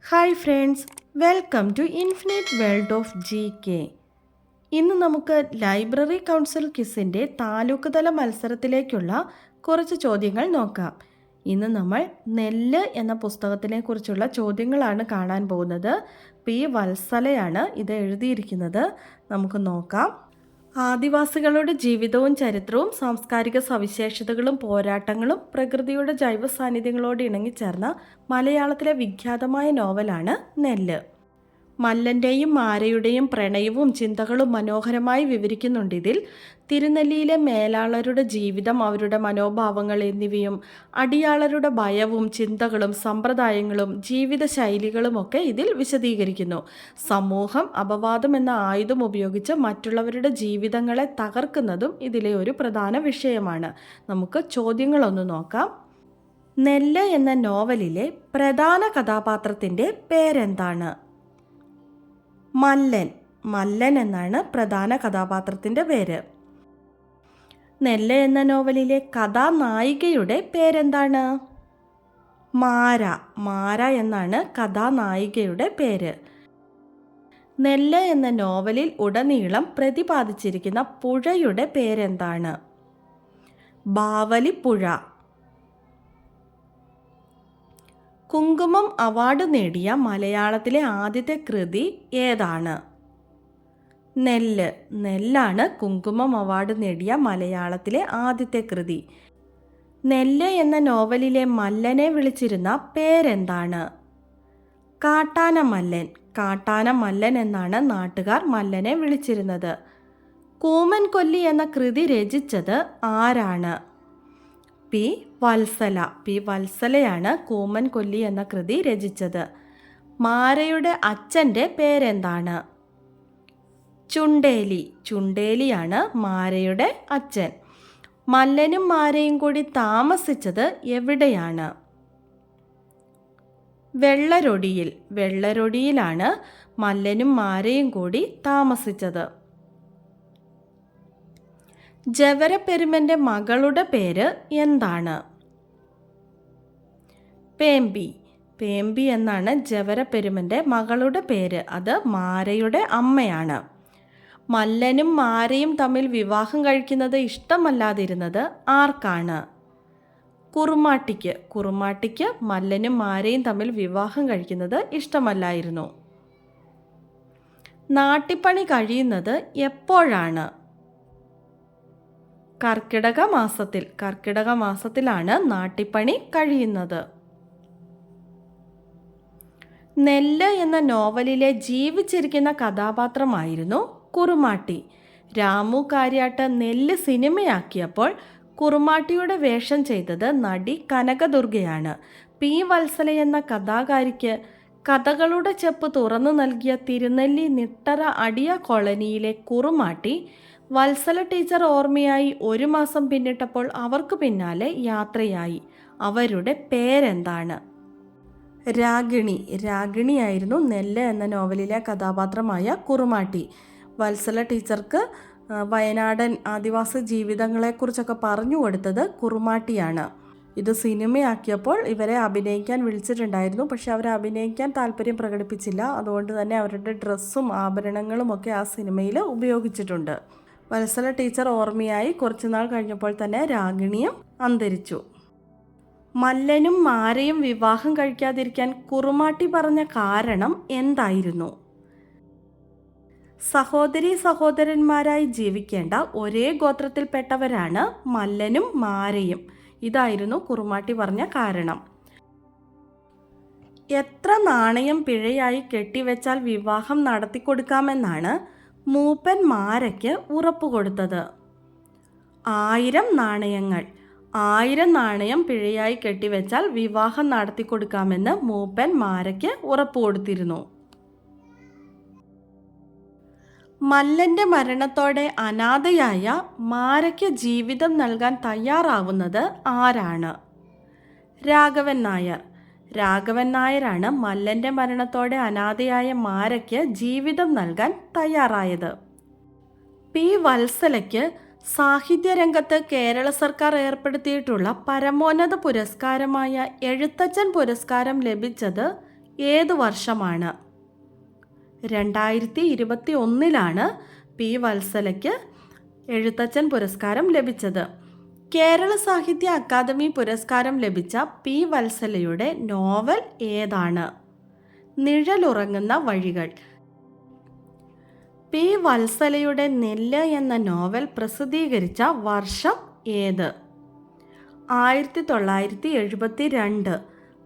Hi friends, welcome to infinite world of GK. ഇന്ന് നമുക്ക് library council ക്വിസിൻ്റെ taluk തല മത്സരത്തിലേക്കുള്ള കുറച്ച് ചോദ്യങ്ങൾ നോക്കാം. ഇന്ന് നമ്മൾ നെല്ല് എന്ന പുസ്തകത്തിനെ കുറിച്ചുള്ള ചോദ്യങ്ങളാണ് കാണാൻ പോകുന്നത്. P. വത്സലയാണ് ഇത് എഴുതിയിരിക്കുന്നത്. നമുക്ക് നോക്കാം. ആദിവാസികളുടെ ജീവിതവും ചരിത്രവും സാംസ്കാരിക സവിശേഷതകളും പോരാട്ടങ്ങളും പ്രകൃതിയുടെ ജൈവ സാന്നിധ്യങ്ങളോട് ഇണങ്ങിച്ചേർന്ന മലയാളത്തിലെ വിഖ്യാതമായ നോവലാണ് നെല്ല്. മല്ലൻ്റെയും മാരയുടെയും പ്രണയവും ചിന്തകളും മനോഹരമായി വിവരിക്കുന്നുണ്ട് ഇതിൽ. തിരുനെല്ലിയിലെ മേലാളരുടെ ജീവിതം, അവരുടെ മനോഭാവങ്ങൾ എന്നിവയും അടിയാളരുടെ ഭയവും ചിന്തകളും സമ്പ്രദായങ്ങളും ജീവിതശൈലികളുമൊക്കെ ഇതിൽ വിശദീകരിക്കുന്നു. സമൂഹം അപവാദം എന്ന ആയുധം ഉപയോഗിച്ച് മറ്റുള്ളവരുടെ ജീവിതങ്ങളെ തകർക്കുന്നതും ഇതിലെ ഒരു പ്രധാന വിഷയമാണ്. നമുക്ക് ചോദ്യങ്ങളൊന്ന് നോക്കാം. നെല്ല് എന്ന നോവലിലെ പ്രധാന കഥാപാത്രത്തിൻ്റെ പേരെന്താണ്? മല്ലൻ. മല്ലൻ എന്നാണ് പ്രധാന കഥാപാത്രത്തിൻ്റെ പേര്. നെല്ല് എന്ന നോവലിലെ കഥാനായികയുടെ പേരെന്താണ്? മാര. മാര എന്നാണ് കഥാനായികയുടെ പേര്. നെല്ല് എന്ന നോവലിൽ ഉടനീളം പ്രതിപാദിച്ചിരിക്കുന്ന പുഴയുടെ പേരെന്താണ്? ബാവലിപ്പുഴ. കുങ്കുമം അവാർഡ് നേടിയ മലയാളത്തിലെ ആദ്യത്തെ കൃതി ഏതാണ്? നെല്ല്. നെല്ലാണ് കുങ്കുമം അവാർഡ് നേടിയ മലയാളത്തിലെ ആദ്യത്തെ കൃതി. നെല്ല് എന്ന നോവലിലെ മല്ലനെ വിളിച്ചിരുന്ന പേരെന്താണ്? കാട്ടാന മല്ലൻ. കാട്ടാന മല്ലൻ എന്നാണ് നാട്ടുകാർ മല്ലനെ വിളിച്ചിരുന്നത്. കൂമൻ കൊല്ലി എന്ന കൃതി രചിച്ചത് ആരാണ്? P. വത്സല. P. വത്സലയാണ് കൂമൻ കൊല്ലി എന്ന കൃതി രചിച്ചത്. മാരയുടെ അച്ഛൻ്റെ പേരെന്താണ്? ചുണ്ടേലി. ചുണ്ടേലിയാണ് മാരയുടെ അച്ഛൻ. മല്ലനും മാരയും കൂടി താമസിച്ചത് എവിടെയാണ്? വെള്ളരൊടിയിൽ. വെള്ളരൊടിയിലാണ് മല്ലനും മാരയും കൂടി താമസിച്ചത്. ജവരപ്പെരുമൻ്റെ മകളുടെ പേര് എന്താണ്? പേമ്പി. പേമ്പി എന്നാണ് ജവരപ്പെരുമൻ്റെ മകളുടെ പേര്. അത് മാരയുടെ അമ്മയാണ്. മല്ലനും മാരയും തമ്മിൽ വിവാഹം കഴിക്കുന്നത് ഇഷ്ടമല്ലാതിരുന്നത് ആർക്കാണ്? കുറുമാട്ടിക്ക്. കുറുമാട്ടിക്ക് മല്ലനും മാരയും തമ്മിൽ വിവാഹം കഴിക്കുന്നത് ഇഷ്ടമല്ലായിരുന്നു. നാട്ടിപ്പണി കഴിയുന്നത് എപ്പോഴാണ്? കർക്കിടക മാസത്തിൽ. കർക്കിടക മാസത്തിലാണ് നാട്ടിപ്പണി കഴിയുന്നത്. നെല്ല് എന്ന നോവലിലെ ജീവിച്ചിരിക്കുന്ന കഥാപാത്രമായിരുന്നു കുറുമാട്ടി. രാമു കാര്യാട്ട് നെല്ല് സിനിമയാക്കിയപ്പോൾ കുറുമാട്ടിയുടെ വേഷം ചെയ്തത് നടി കനകദുർഗയാണ്. P. വത്സല എന്ന കഥാകാരിക്ക് കഥകളുടെ ചെപ്പ് തുറന്നു നൽകിയ തിരുനെല്ലി നിട്ടറ അടിയ കോളനിയിലെ കുറുമാട്ടി വത്സല ടീച്ചർ ഓർമ്മയായി 1 മാസം പിന്നിട്ടപ്പോൾ അവർക്ക് പിന്നാലെ യാത്രയായി. അവരുടെ പേരെന്താണ്? രാഗിണി. രാഗിണിയായിരുന്നു നെല്ല് എന്ന നോവലിലെ കഥാപാത്രമായ കുറുമാട്ടി. വത്സല ടീച്ചർക്ക് വയനാടൻ ആദിവാസി ജീവിതങ്ങളെക്കുറിച്ചൊക്കെ പറഞ്ഞു കൊടുത്തത് കുറുമാട്ടിയാണ്. ഇത് സിനിമയാക്കിയപ്പോൾ ഇവരെ അഭിനയിക്കാൻ വിളിച്ചിട്ടുണ്ടായിരുന്നു. പക്ഷെ അവർ അഭിനയിക്കാൻ താല്പര്യം പ്രകടിപ്പിച്ചില്ല. അതുകൊണ്ട് തന്നെ അവരുടെ ഡ്രസ്സും ആഭരണങ്ങളും ഒക്കെ ആ സിനിമയിൽ ഉപയോഗിച്ചിട്ടുണ്ട്. വത്സല ടീച്ചർ ഓർമ്മയായി കുറച്ചുനാൾ കഴിഞ്ഞപ്പോൾ തന്നെ രാഗിണിയും അന്തരിച്ചു. മല്ലനും മാരയും വിവാഹം കഴിക്കാതിരിക്കാൻ കുറുമാട്ടി പറഞ്ഞ കാരണം എന്തായിരുന്നു? സഹോദരീ സഹോദരന്മാരായി ജീവിക്കേണ്ട ഒരേ ഗോത്രത്തിൽപ്പെട്ടവരാണ് മല്ലനും മാരയും. ഇതായിരുന്നു കുറുമാട്ടി പറഞ്ഞ കാരണം. എത്ര നാണയം പിഴയായി കെട്ടിവെച്ചാൽ വിവാഹം നടത്തിക്കൊടുക്കാമെന്നാണ് മൂപ്പൻ മാരയ്ക്ക് ഉറപ്പ് കൊടുത്തത്? 1000 നാണയങ്ങൾ. 1000 നാണയം പിഴയായി കെട്ടിവെച്ചാൽ വിവാഹം നടത്തിക്കൊടുക്കാമെന്ന് മൂപ്പൻ മാരയ്ക്ക് ഉറപ്പ് കൊടുത്തിരുന്നു. മല്ലൻ്റെ മരണത്തോടെ അനാഥയായ മാരയ്ക്ക് ജീവിതം നൽകാൻ തയ്യാറാവുന്നത് ആരാണ്? രാഘവൻ നായർ. രാഘവൻ നായരാണ് മല്ലൻ്റെ മരണത്തോടെ അനാഥയായ മാരയ്ക്ക് ജീവിതം നൽകാൻ തയ്യാറായത്. P. വത്സലയ്ക്ക് സാഹിത്യരംഗത്ത് കേരള സർക്കാർ ഏർപ്പെടുത്തിയിട്ടുള്ള പരമോന്നത പുരസ്കാരമായ എഴുത്തച്ഛൻ പുരസ്കാരം ലഭിച്ചത് ഏത് വർഷമാണ്? 2021 പി വത്സലയ്ക്ക് എഴുത്തച്ഛൻ പുരസ്കാരം ലഭിച്ചത്. കേരള സാഹിത്യ അക്കാദമി പുരസ്കാരം ലഭിച്ച പി വത്സലയുടെ നോവൽ ഏതാണ്? നിഴലുറങ്ങുന്ന വഴികൾ. പി വത്സലയുടെ നെല്ല് എന്ന നോവൽ പ്രസിദ്ധീകരിച്ച വർഷം ഏത്? 1972.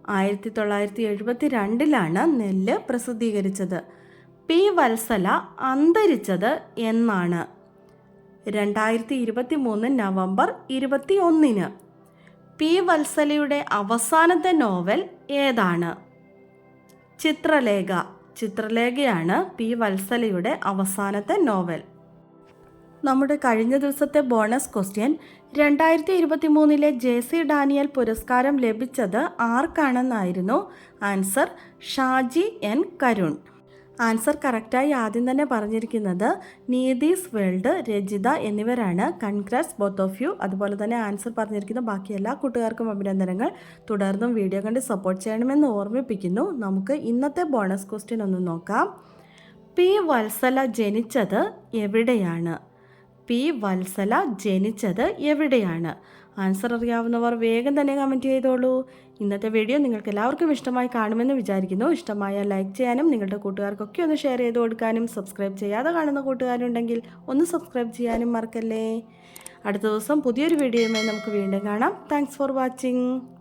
1972 നെല്ല് പ്രസിദ്ധീകരിച്ചത്. പി വത്സല അന്തരിച്ചത് എന്നാണ്? 2023 നവംബർ 21. പി വത്സലയുടെ അവസാനത്തെ നോവൽ ഏതാണ്? ചിത്രലേഖ. ചിത്രലേഖയാണ് പി വത്സലയുടെ അവസാനത്തെ നോവൽ. നമ്മുടെ കഴിഞ്ഞ ദിവസത്തെ ബോണസ് ക്വസ്റ്റ്യൻ, 2023 JC ഡാനിയൽ പുരസ്കാരം ലഭിച്ചത് ആർക്കാണെന്നായിരുന്നു. Answer Shaji N Karun. Answer കറക്റ്റായി ആദ്യം തന്നെ പറഞ്ഞിരിക്കുന്നത് നീതീസ് വേൾഡ്, രജിത എന്നിവരാണ്. Congrats both of you. അതുപോലെ തന്നെ ആൻസർ പറഞ്ഞിരിക്കുന്ന ബാക്കി എല്ലാ കൂട്ടുകാർക്കും അഭിനന്ദനങ്ങൾ. തുടർന്നും വീഡിയോ കണ്ട് സപ്പോർട്ട് ചെയ്യണമെന്ന് ഓർമ്മിപ്പിക്കുന്നു. നമുക്ക് ഇന്നത്തെ ബോണസ് ക്വസ്റ്റ്യൻ ഒന്ന് നോക്കാം. പി വത്സല ജനിച്ചത് എവിടെയാണ്? പി വത്സല ജനിച്ചത് എവിടെയാണ്? ആൻസർ അറിയാവുന്നവർ വേഗം തന്നെ കമൻറ്റ് ചെയ്തോളൂ. ഇന്നത്തെ വീഡിയോ നിങ്ങൾക്ക് എല്ലാവർക്കും ഇഷ്ടമായി കാണുമെന്ന് വിചാരിക്കുന്നു. ഇഷ്ടമായാൽ ലൈക്ക് ചെയ്യാനും നിങ്ങളുടെ കൂട്ടുകാർക്കൊക്കെ ഒന്ന് ഷെയർ ചെയ്ത് കൊടുക്കാനും സബ്സ്ക്രൈബ് ചെയ്യാതെ കാണുന്ന കൂട്ടുകാരുണ്ടെങ്കിൽ ഒന്ന് സബ്സ്ക്രൈബ് ചെയ്യാനും മറക്കല്ലേ. അടുത്ത ദിവസം പുതിയൊരു വീഡിയോയുമായി നമുക്ക് വീണ്ടും കാണാം. Thanks for watching.